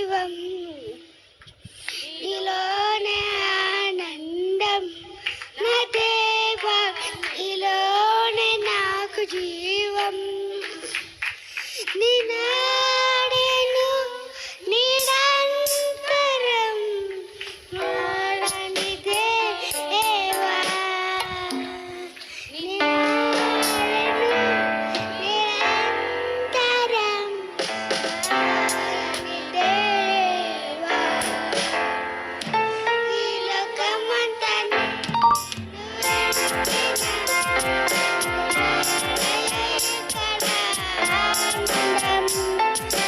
జీవం ఇలోనే ఆనందం నా దేవా ఇలోనే నాకు జీవం నినాడెను నిరంతరం మారని దేవా నినాడెను నిరంతరం మారని దేవా ఈ లోకమంతా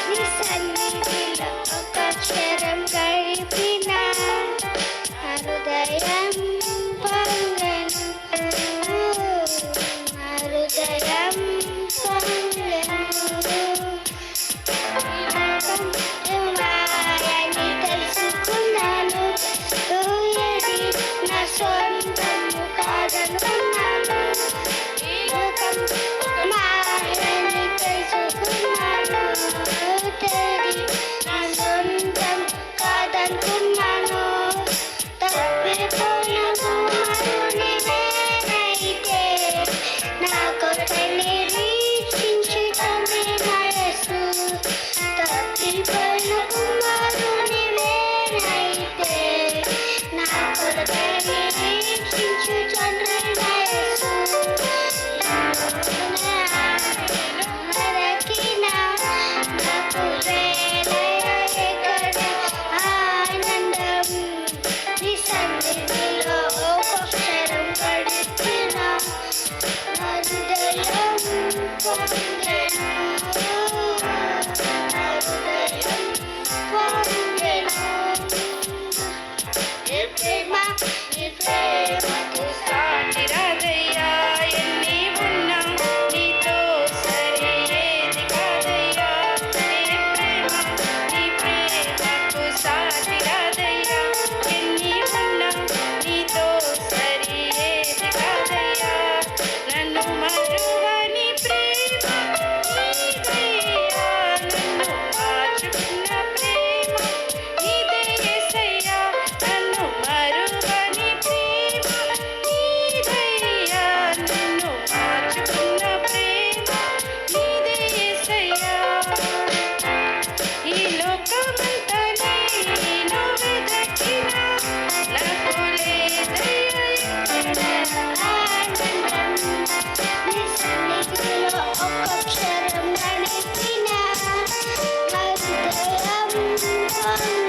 నీ సన్నిధిలో ఒక క్షణం గడిపిన హృదయం పొంగెను హృదయం పొంగెను మాయని తెలుసుకున్నాను తోయది నా సొంతము కాదనుకున్నాను లోకం మాయని తెలుసుకున్నాను తోయది నా సొంతం కాదనుకున్నాను తప్పిపోయిన కుమారుని నేనైతే నా కొరకై నిరీక్షించుటమే నా యేసు తప్పిపోయిన కుమారుని నేనైతే నా కొరకై నిరీక్షించుటమే నా యేసు మరకిన నాకు వేలయగడ ఆనందం నీ సన్నిధిలో ఒక క్షణం గడిపిన హృదయం పొంగెను హృదయం పొంగెను నీ ప్రేమకు సాటి రాదయ్యా ఎన్ని ఉన్నా నీతో సరి ఏది కాదయ్యా నీ ప్రేమకు సాటి రాదయ్యా ఎన్ని ఉన్నా నీతో సరి ఏది కాదయ్యా నన్ను మరువని ప్రేమ నీదయ్యా నన్ను కాచుకున్న ప్రేమ నీదే యేసయ్యా నన్ను మరువని ప్రేమ నీదయ్యా నన్ను కాచుకున్న ప్రేమ నీదే యేసయ్యా ఈ లోకమంతా నేను వెదకినా నాకు లేదయ్యా ఆనందం నీ సన్నిధిలో ఒక క్షణం గడిపిన హృదయం పొంగెను